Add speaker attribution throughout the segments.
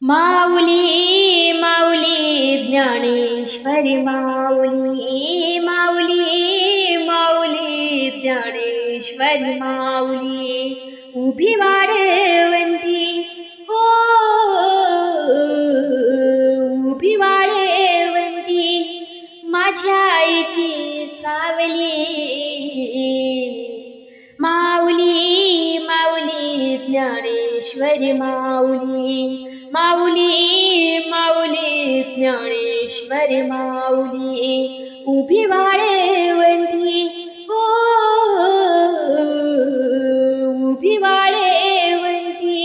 Speaker 1: माऊली माऊली ज्ञानेश्वरी माऊली माऊली माऊली ज्ञानेश्वरी माऊली उभी वाढवंती हो उभी वाढवंती माझ्या आईची सावली माऊली माऊली ज्ञानेश्वरी माऊली माऊली माऊली ज्ञानेश्वरी माऊली उभी वाढवंती हो उभी वाढवंती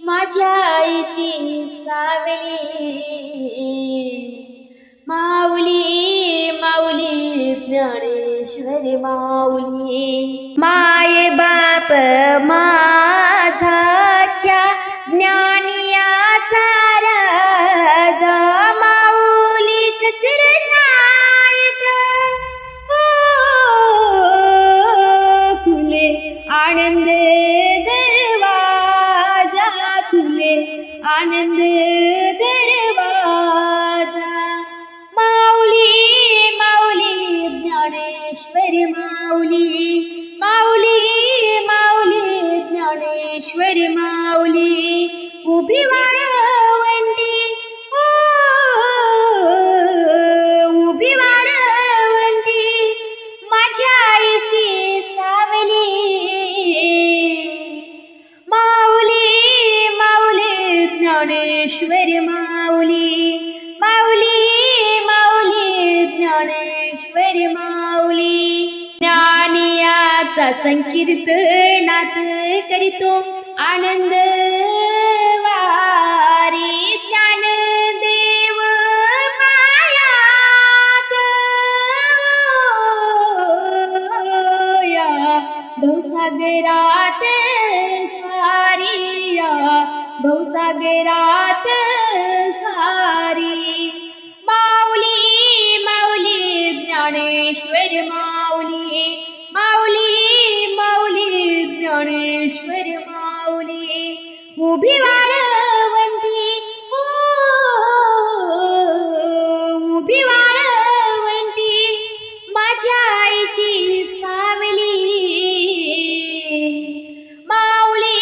Speaker 1: माझ्या आईची सावली माऊली माऊली ज्ञानेश्वरी माऊली माये बाप माझा क्या ज्ञानियाचा राजा माऊली छत्र छायेत खुले आनंद दरवाजा खुले आनंद दरवाजा माऊली माऊली ज्ञानेश्वरी माऊली माऊली माऊली ज्ञानेश्वरी माऊली उभी वाढवंती हो उभी वाढवंती माझ्या आईची सावली माऊली माऊली ज्ञानेश्वरी माऊली माऊली माऊली ज्ञानेश्वरी माऊली ज्ञानियाचा संकीर्तनात करीतो आनंद वारी ज्ञानदेव मायात या भवसागरात सारी या भवसागरात सारी माऊली माऊली ज्ञानेश्वरी माऊली माऊली माऊली ज्ञानेश्वरी माऊली उभी वाढवंती हो उभी वाढवंती माझ्या आईची सावली माऊली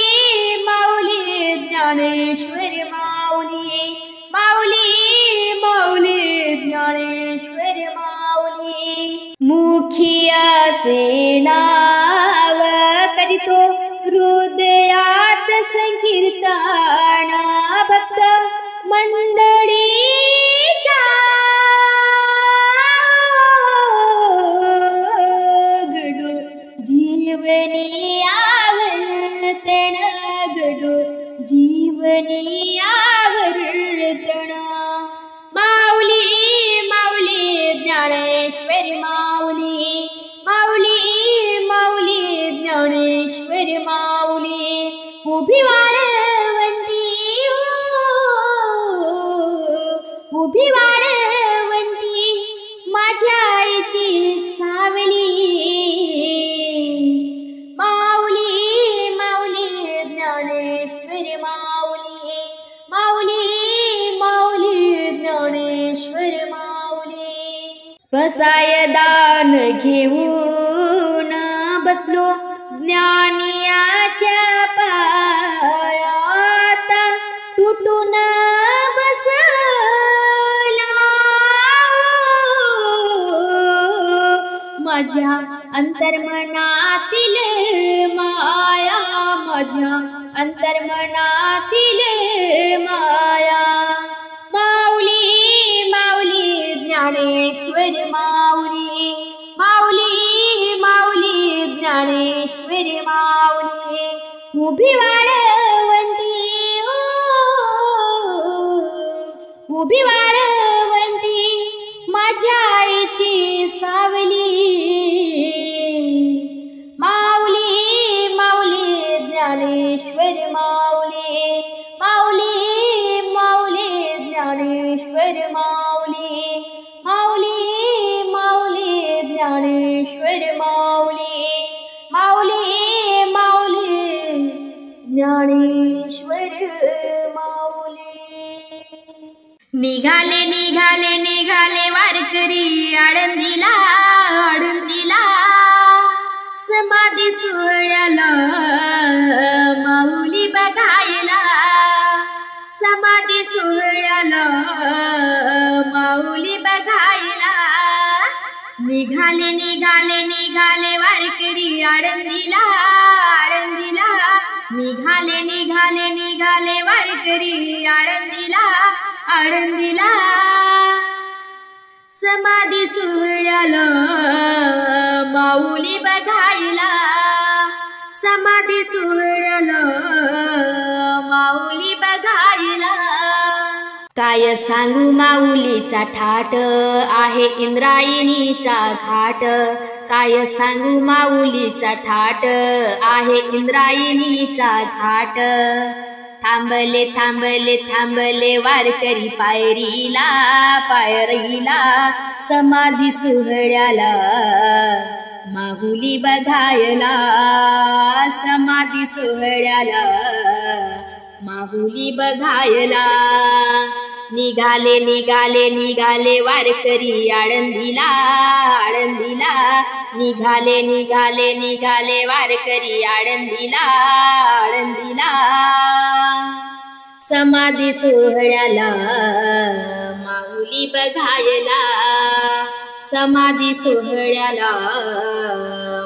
Speaker 1: माऊली ज्ञानेश्वरी माऊली माऊली माऊली ज्ञानेश्वरी माऊली मुखिया से नाव करीतो हृदयात संकीर्तना भक्त मंडळीच्या गडो जीवनी आवर्तन गडो जीवनी आवर्तन माऊली माऊली ज्ञानेश्वरी माऊली माऊली माऊली ज्ञानेश्वरी माऊली उभी वाढवंती हो उभी वाढवंती माझ्या आईची सावली माऊली माऊली ज्ञानेश्वरी माऊली माऊली माऊली ज्ञानेश्वरी माऊली बसाय दान घेऊन बसलो ज्ञानियाच्या पायात तुटून बसला माझ्या अंतर्मनातील माया माझ्या अंतर्मनातील माया माऊली माऊली ज्ञानेश्वरी माऊली माऊली माऊली ज्ञानेश्वरी माऊली उभी वाढवंती हो उभी वाढवंती माझ्या आईची सावली माऊली माऊली ज्ञानेश्वरी माऊली माऊली माऊली ज्ञानेश्वरी माऊली माऊली माऊली ज्ञानेश्वरी माऊली माऊली माऊली ज्ञानेश्वर माऊली। निघाले निघाले निघाले वारकरी आळंदीला आळंदीला समाधी सोहळ्याला माऊली बघायला समाधी सोहळ्याला माऊली बघायला निघाले निघाले निघाले वारकरी आळंदीला आळंदीला निघाले निघाले निघाले वारकरी आळंदीला आळंदीला समाधी सोहळ्याला माऊली बघायला समाधी सोहळ्याला माऊली बघायला काय सांगू माऊलीचा ठाट आहे इंद्रायणीचा घाट काय सांगू माऊलीचा ठाट आहे इंद्रायणीचा घाट थांबले थांबले थांबले वारकरी पायरीला पायरीला समाधी सोहळ्याला माऊली बघायला समाधी सोहळ्याला माऊली बघायला निघाले निघाले निघाले वारकरी आळंदीला आळंदीला निघाले निघाले निघाले वारकरी आळंदीला आळंदीला समाधी सोहळ्याला माऊली बघायला समाधी सोहळ्याला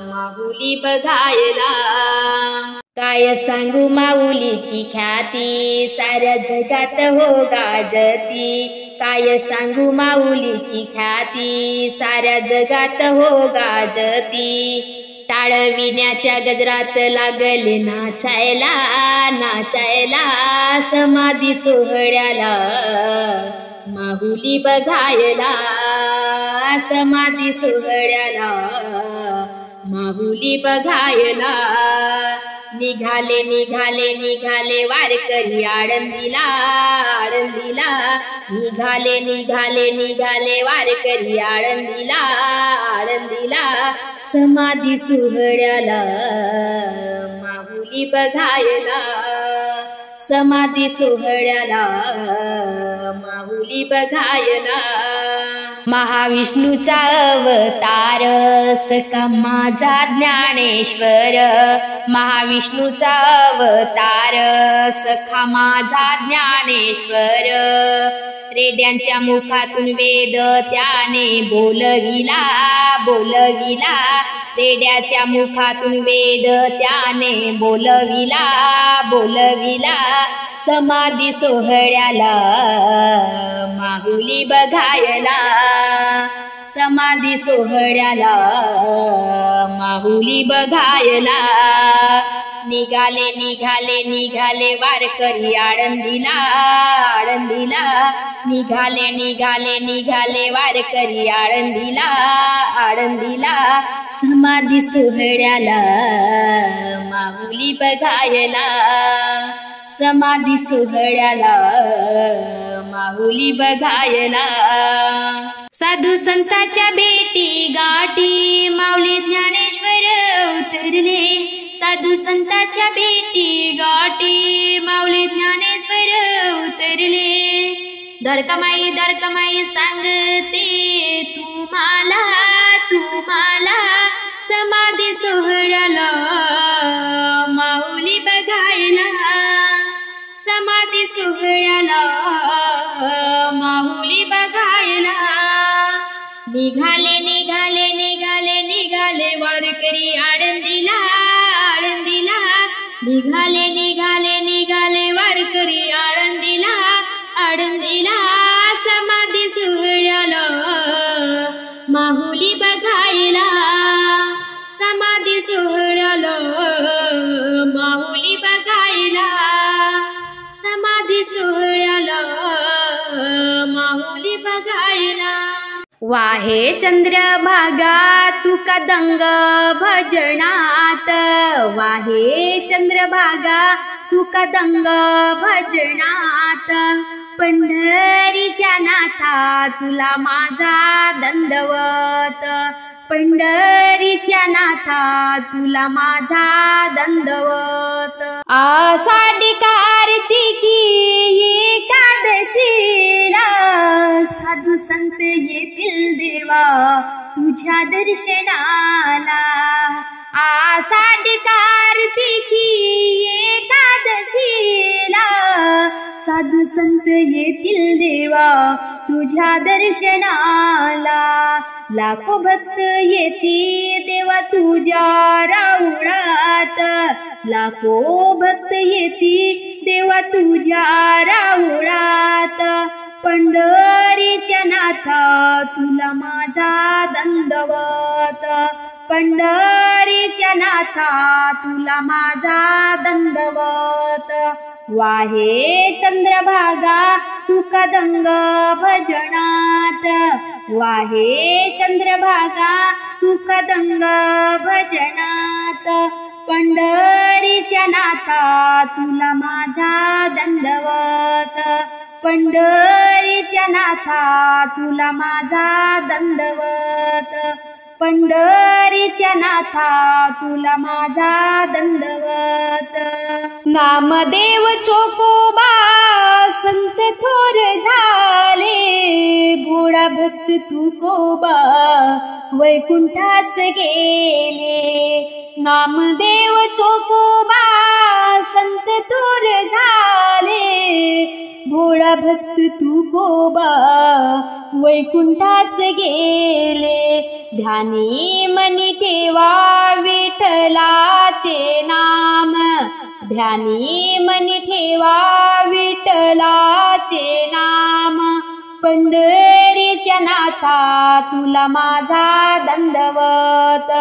Speaker 1: माऊली बघायला काय सांगू माऊलीची ख्याती साऱ्या जगात हो गाजती काय सांगू माऊलीची ख्याती साऱ्या जगात हो गाजती टाळविण्याच्या गजरात लागले नाचायला नाचायला समाधी सोहळ्याला माऊली बघायला समाधी सोहळ्याला माऊली बघायला निघाले निघाले निघाले वारकरी आळंदीला आळंदीला निघाले निघाले निघाले वारकरी आळंदीला आळंदीला समाधी सोहळ्याला माऊली बघायला समाधी सोहळ्याला माऊली बघायला महाविष्णूचा अवतार सखा माझा ज्ञानेश्वर महाविष्णूचा अवतार सखा माझा ज्ञानेश्वर रेड्यांच्या मुखातून वेद त्याने बोलविला बोलविला रेड्याच्या मुखातून वेद त्याने बोलविला बोलविला समाधी सोहळ्याला माऊली बघायला समाधी सोहळ्याला माऊली बघायला निघाले निघाले निघाले वारकरी आळंदीला आळंदीला निघाले निघाले निघाले वारकरी आळंदीला आळंदीला समाधी सोहळ्याला माऊली बघायला समाधी सोहळ्याला माऊली बघायला साधू संतांच्या भेटी गाठी माऊली ज्ञानेश्वर उतरले साधू संतांच्या भेटी गाठी माऊली ज्ञानेश्वर उतरले द्वारकामाई सांगते तुम्हाला तुम्हाला समाधी सोहळ्याला माऊली बघायला समाधी सोहळ्याला माऊली बघायला निघाले निघाले निघाले निघाले वारकरी आळंदीला आळंदीला निघाले निघाले निघाले वारकरी आळंदीला आळंदीला समाधी सोहळ्याला माऊली बघायला समाधी सोहळ्याला माऊली बघायला समाधी सोहळ्याला माऊली बघायला वाहे चंद्रभागा तू कदंग भजनात वाहे चंद्रभागा तू कदंग भजनात पंढरीच्या नाथा तुला माझा दंडवत पंढरीच्या नाथा तुला माझा दंडवत आषाढी कार्तिकी एकादशीला तुझ्या दर्शनाला. आषाढ कार्तिकी एकादशीला साधू संत येतील देवा तुझ्या दर्शनाला. लाखो भक्त येती देवा तुझ्या राऊळात. लाखो भक्त येती देवा तुझ्या राऊळात. पंढरीच्या नाथा तुला माझा दंडवत. पंढरीच्या नाथा तुला माझा दंडवत. वाहे चंद्रभागा तू कदंग भजनात. वाहे चंद्रभागा तू कदंग भजनात. पंढरीच्या नाथा तुला माझा दंडवत. पंढरीच्या नाथा तुला माझा दंडवत. पंढरीच्या नाथा तुला माझा दंडवत. नामदेव चोकोबा संत थोर झाले. भोळा भक्त तुकोबा वैकुंठास गेले. नामदेव चोकोबा संत थोर झाले. भोळा भक्त तुकोबा वैकुंठास गेले. ध्यानी मनी ठेवा विठ्ठलाचे नाम. ध्यानी मनी ठेवा विठ्ठलाचे नाम. पंढरीच्या नाथा तुला माझा दंडवत.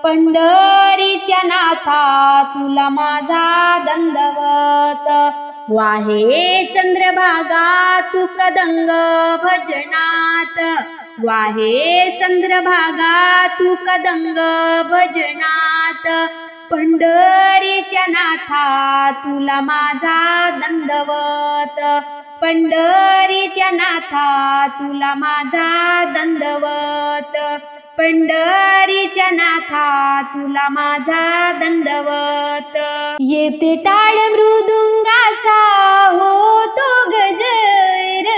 Speaker 1: पंढरीच्या नाथा तुला माझा दंडवत. वाहे चंद्रभागा तू कदंग भजनात. वाहे चंद्रभागा तू कदंग भजनात. पंढरीच्या नाथा तुला माझा दंडवत. पंढरीच्या नाथा तुला माझा दंडवत. पंढरीच्या नाथा तुला माझा दंडवत. येते टाळ मृदुंगाचा होतो गजर.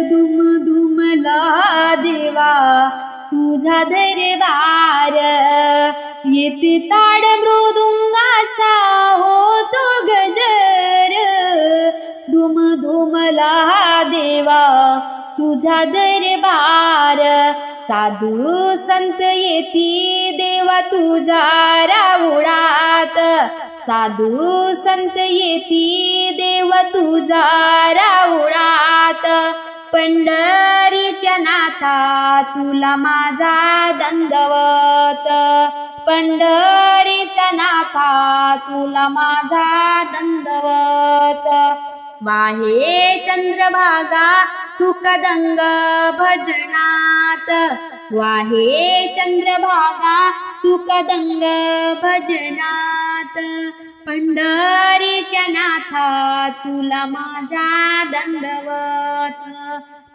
Speaker 1: दुम दुमला देवा तुझा दरबार. येते टाळ मृदुंगाचा होतो गजर. दुम दुमला देवा तुझा दरबार. साधू संत येती देवा तुझ्या राऊळात. साधू संत येती देवा तुझ्या राऊळात. पंढरीच्या नाथा तुला माझा दंडवत. पंढरीच्या नाथा तुला माझा दंडवत. वाहे चंद्रभागा तू कदंग भजनात. वाहे चंद्रभागा तू कदंग भजनात. पंढरीच्या नाथा तुला माझा दंडवत.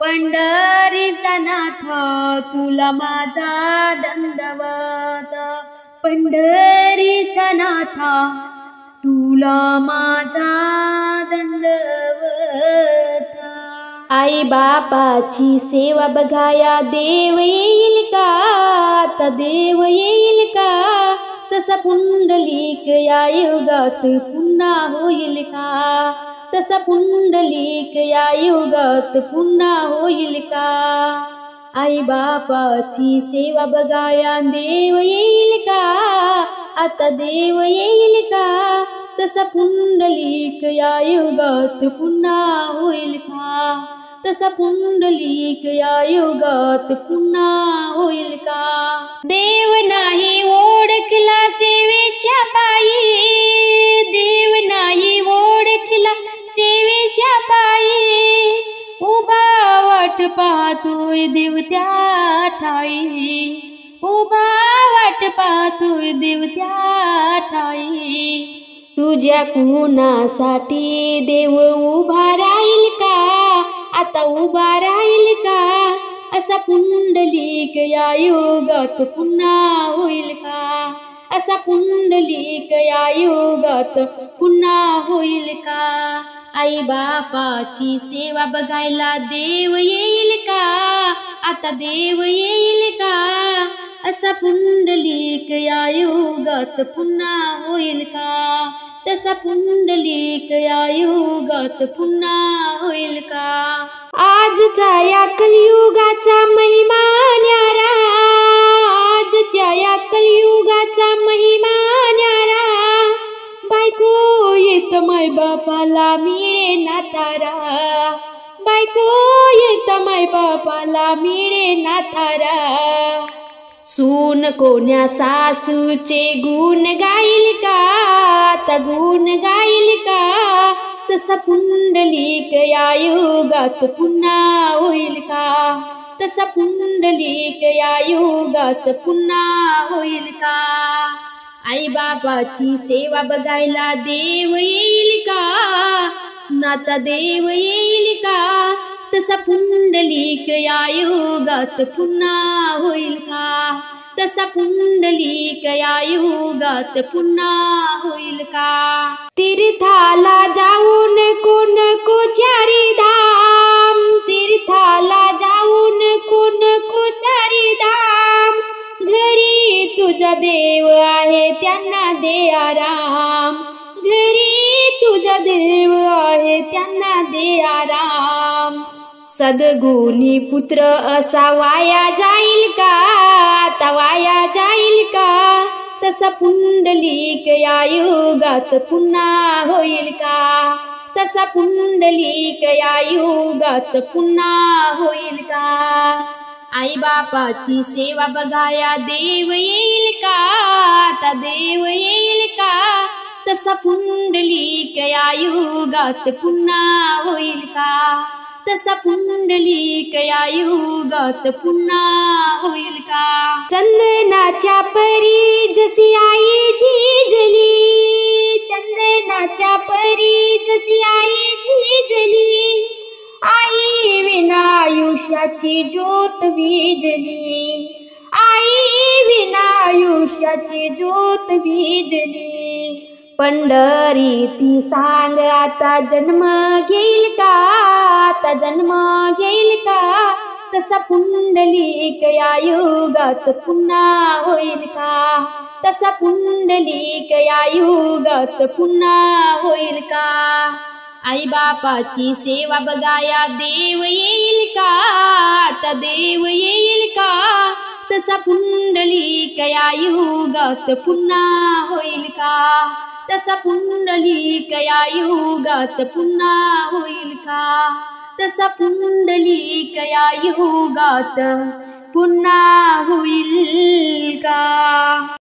Speaker 1: पंढरीच्या नाथा तुला माझा दंडवत. पंढरीच्या नाथा तुला माझा दंडवत. आई बापाची सेवा बघाया देव येईल का. आता देव येईल का. तसा पुंडलिक या युगात पुन्हा होईल का. तसा पुंडलिक या युगात पुन्हा होईल का. आई बापाची सेवा बघाया देव येईल का. आता देव येईल का. तसा पुंडलिक या युगात पुन्हा होईल का. तसा पुंडलिक या युगात पुन्हा होईल का. देव नाही ओळखला सेवेच्या पायी. देव नाही ओळखला सेवेच्या पायी. उभा वाट पाहतोय देव त्या ठाई. उभा वाट पाहतोय देव त्या ठाई. तुझ्या कुणासाठी देव उभा राहील का. आता उभा राहील का. असा पुंडलिक या युगात पुन्हा होईल का. असा पुंडलिक या युगात पुन्हा होईल का. आई बापाची सेवा बघायला देव येईल का? आता देव येईल का? असा पुंडलिक या युगात पुन्हा होईल का? तसा पुंडलिक या युगात पुन्हा होईल का? आजचा या कलियुगाचा महिमा न्यारा, आजच्या या कलियुगाचा महिमा न्यारा, बायको येत माय बापाला मिळे ना तारा, बायको येत माय बापाला मिळे ना तारा. सून कोण्या सासूचे गुण गाईल का? आता गुण गाईल का? तसा पुंडलिक या युगात पुन्हा होईल का? तसा पुंडलिक या युगात पुन्हा होईल का? आई बापाची सेवा बघायला देव येईल का? नाता देव येईल का? तसा पुंडलिक या युगात पुन्हा होईल का? तसा पुंडलिक या युगात पुन्हा होईल का? तीर्थाला जाऊन कोण को चारी धाम, तीर्थाला जाऊन कोण को चारी धाम, घरी तुझा देव आहे त्यांना दे आराम, घरी तुझा देव आहे त्यांना दे आराम. सद्गुणी पुत्र असा वाया जाईल का? आता वाया जाईल का? तसा पुंडलिक या युगात पुन्हा होईल का? तसा पुंडलिक या युगात पुन्हा होईल का? आई बापाची सेवा बघाया देव येईल का? आता देव येईल का? तसा पुंडलिक या युगात पुन्हा होईल का? तसा पुंडलिक या युगात पुन्हा होईल का? चंदनाच्या परी जशी आई झिजली, चंदनाच्या परी जशी आई झिजली, आई विना आयुष्याची ज्योत विजली, आई विना आयुष्याची ज्योत विजली. पंढरी ती सांग आता जन्म घेईल का? आता जन्म घेईल का? तसा पुंडलिक या युगात पुन्हा होईल का? तसा पुंडलिक या युगात पुन्हा होईल का? आई बापाची सेवा बघाया देव येईल का? आता देव येईल का? तसा पुंडलिक या युगात पुन्हा होईल का? तसा पुंडलिक या युगात पुन्हा होईल का? तसा पुंडलिक या युगात पुन्हा होईल